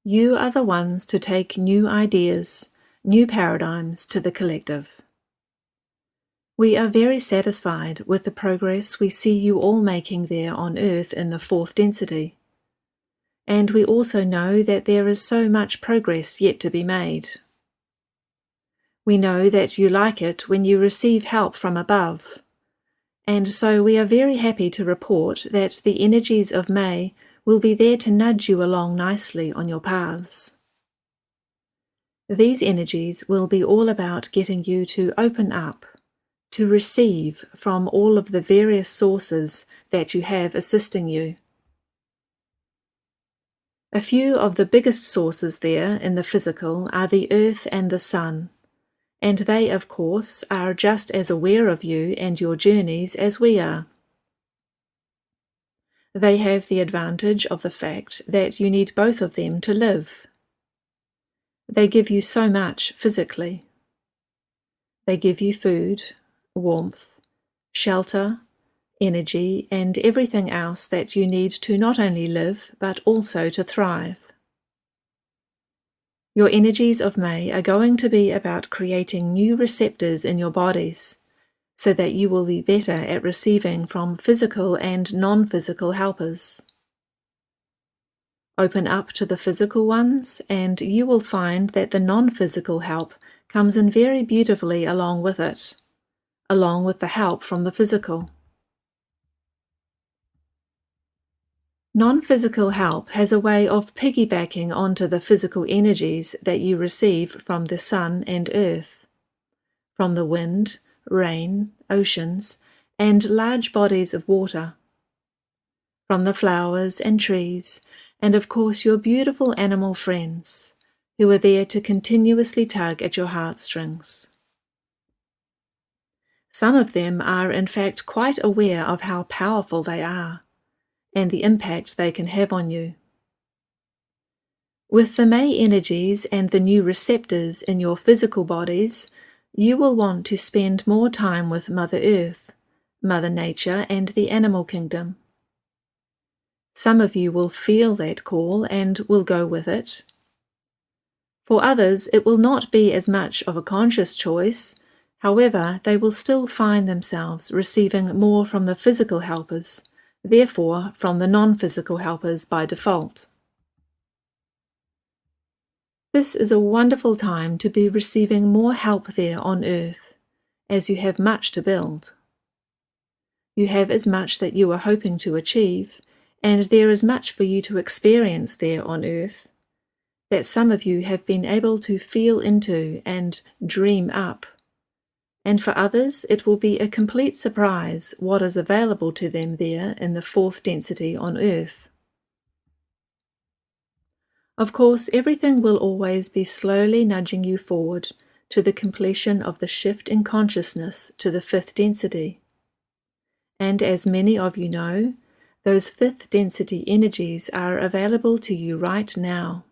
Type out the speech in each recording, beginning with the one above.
You are the ones to take new ideas, new paradigms to the collective. We are very satisfied with the progress we see you all making there on Earth in the fourth density. And we also know that there is so much progress yet to be made. We know that you like it when you receive help from above. And so we are very happy to report that the energies of May will be there to nudge you along nicely on your paths. These energies will be all about getting you to open up, to receive from all of the various sources that you have assisting you. A few of the biggest sources there in the physical are the Earth and the Sun, and they, of course, are just as aware of you and your journeys as we are. They have the advantage of the fact that you need both of them to live. They give you so much physically. They give you food, warmth, shelter, energy, and everything else that you need to not only live, but also to thrive. Your energies of May are going to be about creating new receptors in your bodies, so that you will be better at receiving from physical and non-physical helpers. Open up to the physical ones, and you will find that the non-physical help comes in very beautifully along with it, along with the help from the physical. Non-physical help has a way of piggybacking onto the physical energies that you receive from the sun and earth, from the wind, rain, oceans, and large bodies of water, from the flowers and trees, and of course your beautiful animal friends, who are there to continuously tug at your heartstrings. Some of them are in fact quite aware of how powerful they are, and the impact they can have on you. With the May energies and the new receptors in your physical bodies, you will want to spend more time with Mother Earth, Mother Nature, and the animal kingdom. Some of you will feel that call and will go with it. For others, it will not be as much of a conscious choice. However, they will still find themselves receiving more from the physical helpers, therefore from the non-physical helpers by default. This is a wonderful time to be receiving more help there on Earth, as you have much to build. You have as much that you are hoping to achieve, and there is much for you to experience there on Earth, that some of you have been able to feel into and dream up. And for others, it will be a complete surprise what is available to them there in the fourth density on Earth. Of course, everything will always be slowly nudging you forward to the completion of the shift in consciousness to the fifth density. And as many of you know, those fifth density energies are available to you right now.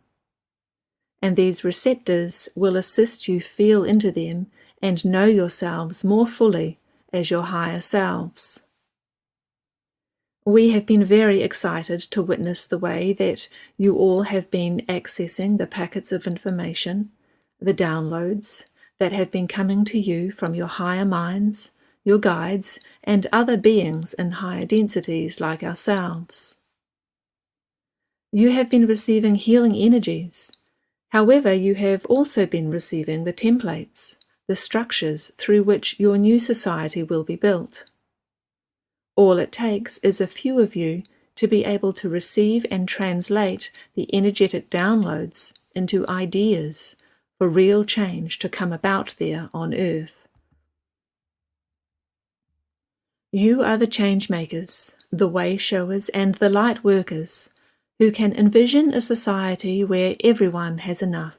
And these receptors will assist you feel into them and know yourselves more fully as your higher selves. We have been very excited to witness the way that you all have been accessing the packets of information, the downloads that have been coming to you from your higher minds, your guides, and other beings in higher densities like ourselves. You have been receiving healing energies. However, you have also been receiving the templates, the structures through which your new society will be built. All it takes is a few of you to be able to receive and translate the energetic downloads into ideas for real change to come about there on Earth. You are the change makers, the way showers, and the light workers who can envision a society where everyone has enough,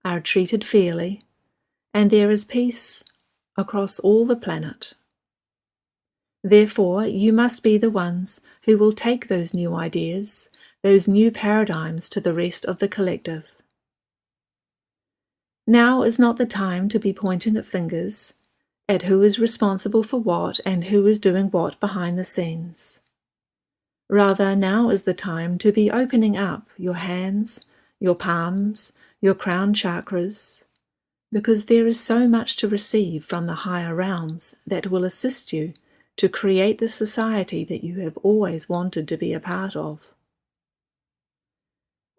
are treated fairly, and there is peace across all the planet. Therefore, you must be the ones who will take those new ideas, those new paradigms to the rest of the collective. Now is not the time to be pointing at fingers, at who is responsible for what and who is doing what behind the scenes. Rather, now is the time to be opening up your hands, your palms, your crown chakras, because there is so much to receive from the higher realms that will assist you to create the society that you have always wanted to be a part of.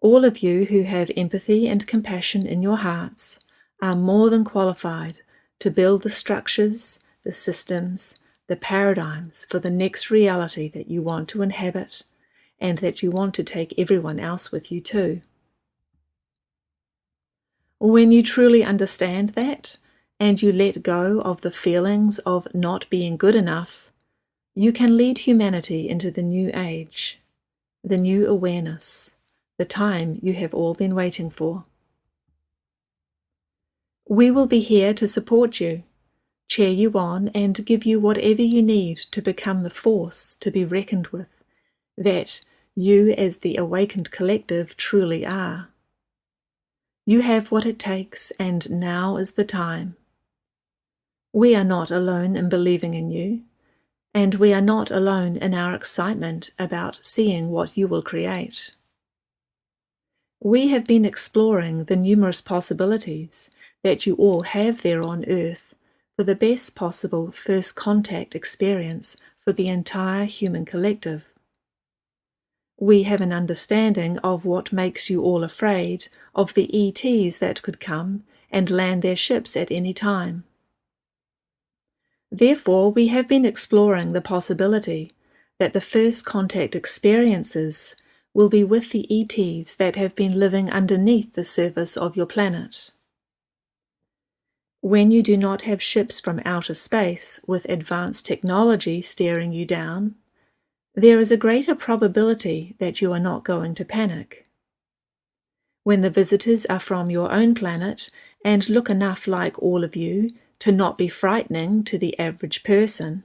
All of you who have empathy and compassion in your hearts are more than qualified to build the structures, the systems, the paradigms for the next reality that you want to inhabit and that you want to take everyone else with you too. When you truly understand that, and you let go of the feelings of not being good enough, you can lead humanity into the new age, the new awareness, the time you have all been waiting for. We will be here to support you, cheer you on, and give you whatever you need to become the force to be reckoned with, that you as the awakened collective truly are. You have what it takes, and now is the time. We are not alone in believing in you, and we are not alone in our excitement about seeing what you will create. We have been exploring the numerous possibilities that you all have there on Earth for the best possible first contact experience for the entire human collective. We have an understanding of what makes you all afraid of the ETs that could come and land their ships at any time. Therefore, we have been exploring the possibility that the first contact experiences will be with the ETs that have been living underneath the surface of your planet. When you do not have ships from outer space with advanced technology staring you down, there is a greater probability that you are not going to panic. When the visitors are from your own planet and look enough like all of you to not be frightening to the average person,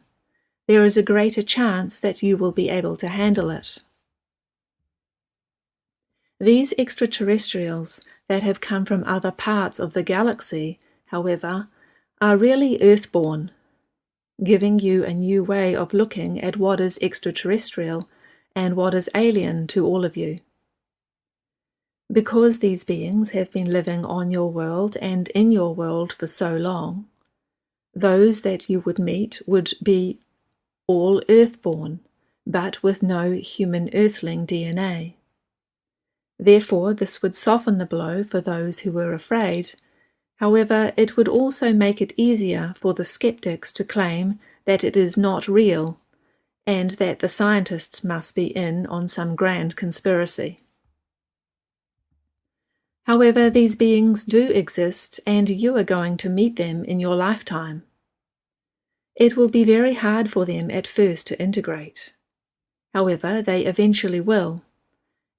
there is a greater chance that you will be able to handle it. These extraterrestrials that have come from other parts of the galaxy, however, are really earthborn, giving you a new way of looking at what is extraterrestrial and what is alien to all of you. Because these beings have been living on your world and in your world for so long, those that you would meet would be all earthborn, but with no human earthling DNA. Therefore, this would soften the blow for those who were afraid. However, it would also make it easier for the skeptics to claim that it is not real, and that the scientists must be in on some grand conspiracy. However, these beings do exist, and you are going to meet them in your lifetime. It will be very hard for them at first to integrate. However, they eventually will,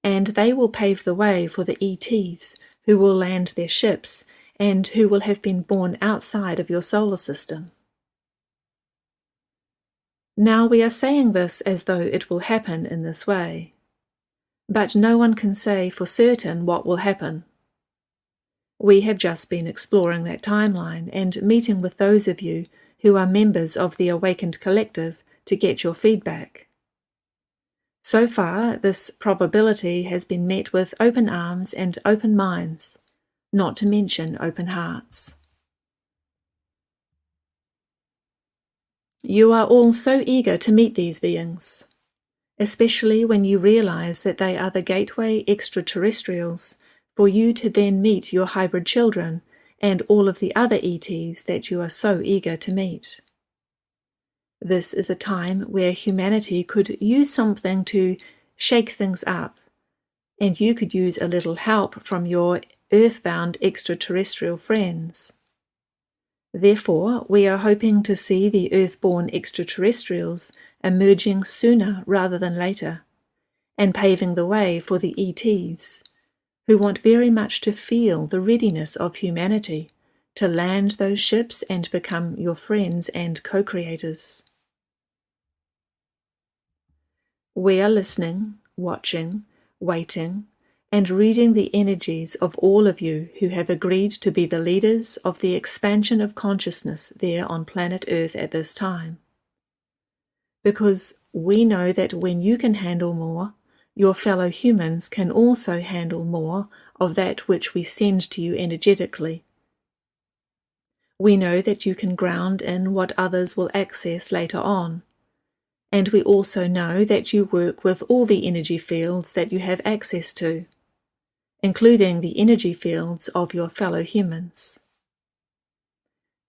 and they will pave the way for the ETs who will land their ships and who will have been born outside of your solar system. Now we are saying this as though it will happen in this way, but no one can say for certain what will happen. We have just been exploring that timeline and meeting with those of you who are members of the Awakened Collective to get your feedback. So far, this probability has been met with open arms and open minds, not to mention open hearts. You are all so eager to meet these beings, especially when you realize that they are the gateway extraterrestrials for you to then meet your hybrid children and all of the other ETs that you are so eager to meet. This is a time where humanity could use something to shake things up, and you could use a little help from your earthbound extraterrestrial friends. Therefore, we are hoping to see the earthborn extraterrestrials emerging sooner rather than later, and paving the way for the ETs, who want very much to feel the readiness of humanity to land those ships and become your friends and co-creators. We are listening, watching, waiting, and reading the energies of all of you who have agreed to be the leaders of the expansion of consciousness there on planet Earth at this time. Because we know that when you can handle more, your fellow humans can also handle more of that which we send to you energetically. We know that you can ground in what others will access later on, and we also know that you work with all the energy fields that you have access to, including the energy fields of your fellow humans.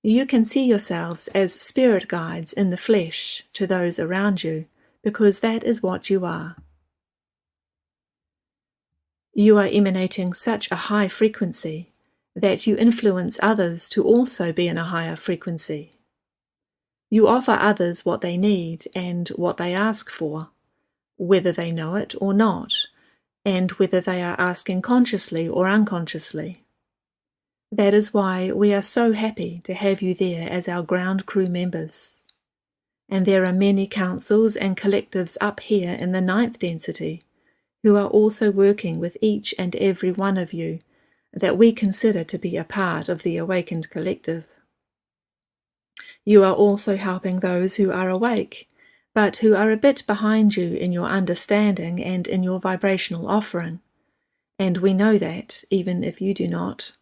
You can see yourselves as spirit guides in the flesh to those around you, because that is what you are. You are emanating such a high frequency that you influence others to also be in a higher frequency. You offer others what they need and what they ask for, whether they know it or not, and whether they are asking consciously or unconsciously. That is why we are so happy to have you there as our ground crew members. And there are many councils and collectives up here in the 9th density who are also working with each and every one of you that we consider to be a part of the awakened collective. You are also helping those who are awake, but who are a bit behind you in your understanding and in your vibrational offering, and we know that, even if you do not.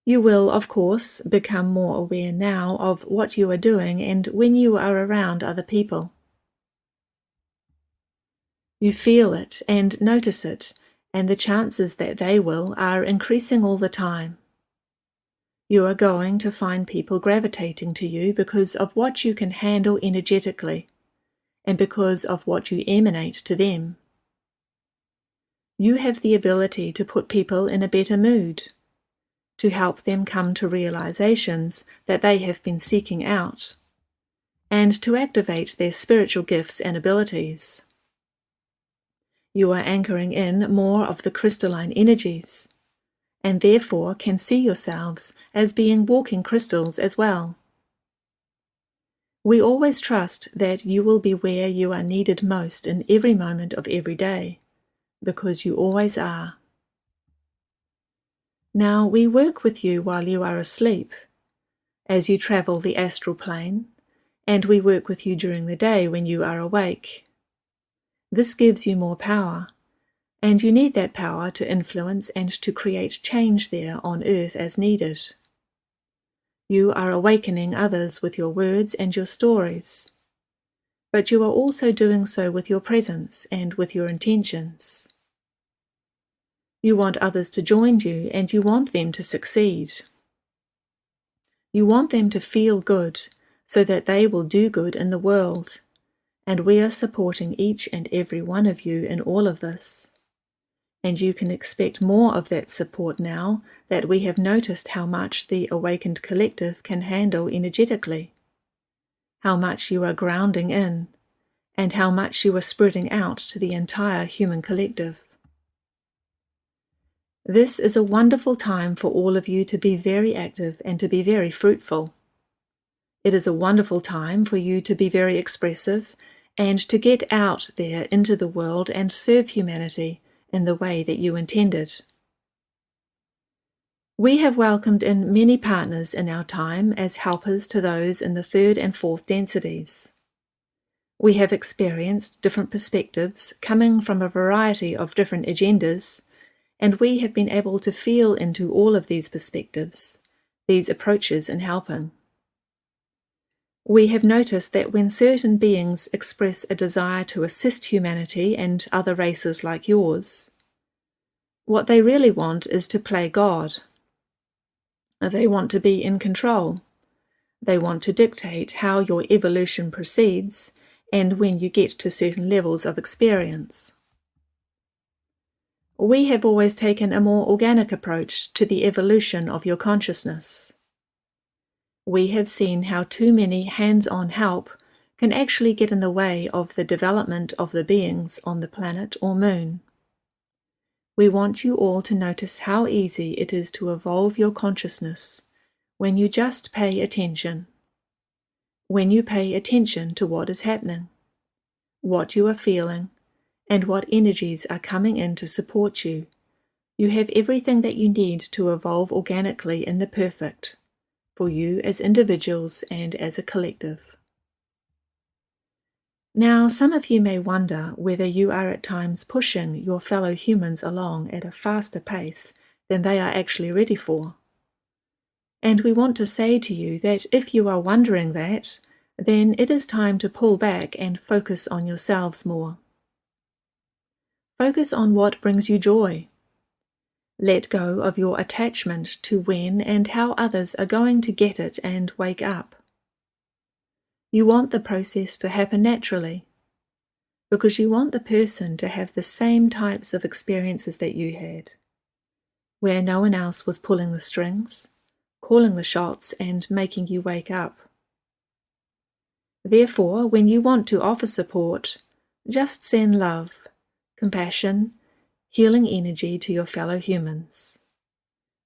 You will, of course, become more aware now of what you are doing and when you are around other people. You feel it and notice it, and the chances that they will are increasing all the time. You are going to find people gravitating to you because of what you can handle energetically, and because of what you emanate to them. You have the ability to put people in a better mood, to help them come to realizations that they have been seeking out, and to activate their spiritual gifts and abilities. You are anchoring in more of the crystalline energies, and therefore can see yourselves as being walking crystals as well. We always trust that you will be where you are needed most in every moment of every day, because you always are. Now we work with you while you are asleep, as you travel the astral plane, and we work with you during the day when you are awake. This gives you more power, and you need that power to influence and to create change there on earth as needed. You are awakening others with your words and your stories, but you are also doing so with your presence and with your intentions. You want others to join you, and you want them to succeed. You want them to feel good so that they will do good in the world, and we are supporting each and every one of you in all of this. And you can expect more of that support now that we have noticed how much the awakened collective can handle energetically, how much you are grounding in, and how much you are spreading out to the entire human collective. This is a wonderful time for all of you to be very active and to be very fruitful. It is a wonderful time for you to be very expressive and to get out there into the world and serve humanity in the way that you intended. We have welcomed in many partners in our time as helpers to those in the 3rd and 4th densities. We have experienced different perspectives coming from a variety of different agendas, and we have been able to feel into all of these perspectives, these approaches in helping. We have noticed that when certain beings express a desire to assist humanity and other races like yours, what they really want is to play God. They want to be in control. They want to dictate how your evolution proceeds and when you get to certain levels of experience. We have always taken a more organic approach to the evolution of your consciousness. We have seen how too many hands-on help can actually get in the way of the development of the beings on the planet or moon. We want you all to notice how easy it is to evolve your consciousness when you just pay attention. When you pay attention to what is happening, what you are feeling, and what energies are coming in to support you, you have everything that you need to evolve organically in the perfect, for you as individuals and as a collective. Now, some of you may wonder whether you are at times pushing your fellow humans along at a faster pace than they are actually ready for. And we want to say to you that if you are wondering that, then it is time to pull back and focus on yourselves more. Focus on what brings you joy. Let go of your attachment to when and how others are going to get it and wake up. You want the process to happen naturally, because you want the person to have the same types of experiences that you had, where no one else was pulling the strings, calling the shots, and making you wake up. Therefore, when you want to offer support, just send love, compassion, healing energy to your fellow humans.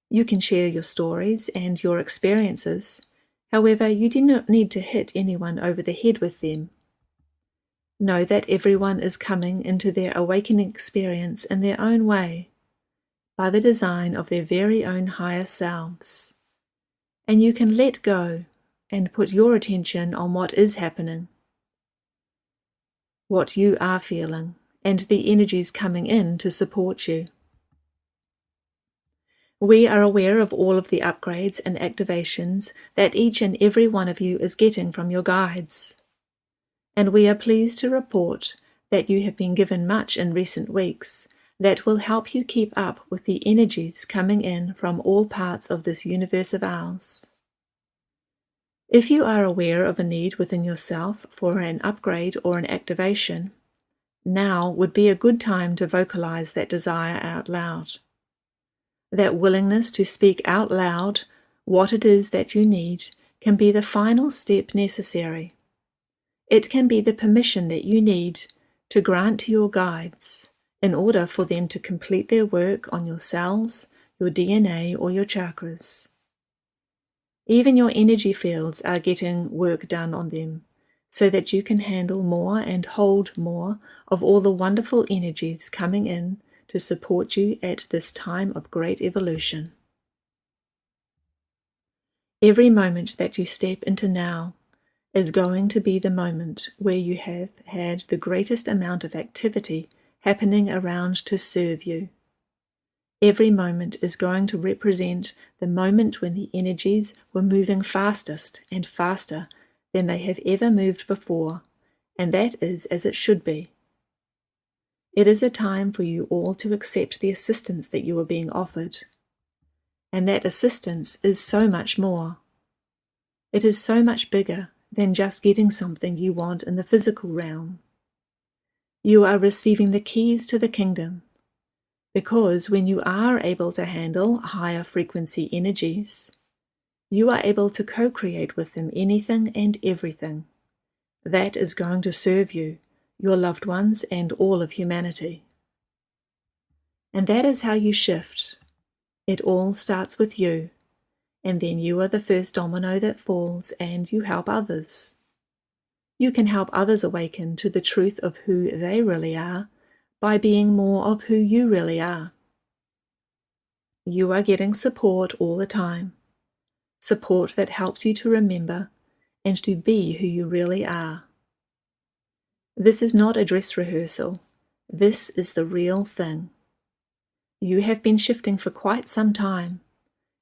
You can share your stories and your experiences. However, you do not need to hit anyone over the head with them. Know that everyone is coming into their awakening experience in their own way, by the design of their very own higher selves. And you can let go and put your attention on what is happening, what you are feeling, and the energies coming in to support you. We are aware of all of the upgrades and activations that each and every one of you is getting from your guides. And we are pleased to report that you have been given much in recent weeks that will help you keep up with the energies coming in from all parts of this universe of ours. If you are aware of a need within yourself for an upgrade or an activation, now would be a good time to vocalize that desire out loud. That willingness to speak out loud what it is that you need can be the final step necessary. It can be the permission that you need to grant to your guides in order for them to complete their work on your cells, your DNA, or your chakras. Even your energy fields are getting work done on them, so that you can handle more and hold more of all the wonderful energies coming in to support you at this time of great evolution. Every moment that you step into now is going to be the moment where you have had the greatest amount of activity happening around to serve you. Every moment is going to represent the moment when the energies were moving fastest and faster than they have ever moved before, and that is as it should be. It is a time for you all to accept the assistance that you are being offered, and that assistance is so much more. It is so much bigger than just getting something you want in the physical realm. You are receiving the keys to the kingdom, because when you are able to handle higher frequency energies, you are able to co-create with them anything and everything that is going to serve you, your loved ones, and all of humanity. And that is how you shift. It all starts with you, and then you are the first domino that falls, and you help others. You can help others awaken to the truth of who they really are by being more of who you really are. You are getting support all the time, support that helps you to remember and to be who you really are. This is not a dress rehearsal. This is the real thing. You have been shifting for quite some time,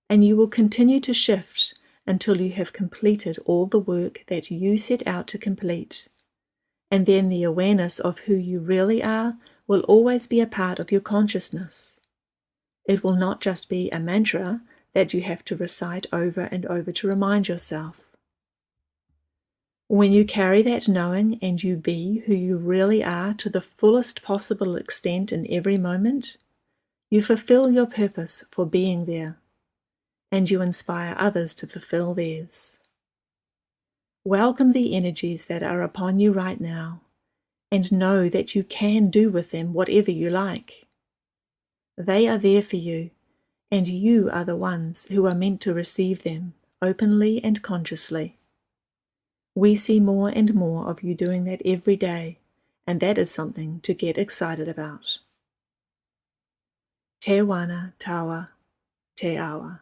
and you will continue to shift until you have completed all the work that you set out to complete. And then the awareness of who you really are will always be a part of your consciousness. It will not just be a mantra that you have to recite over and over to remind yourself. When you carry that knowing and you be who you really are to the fullest possible extent in every moment, you fulfill your purpose for being there, and you inspire others to fulfill theirs. Welcome the energies that are upon you right now, and know that you can do with them whatever you like. They are there for you, and you are the ones who are meant to receive them openly and consciously. We see more and more of you doing that every day, and that is something to get excited about. Te wana tawa, te awa.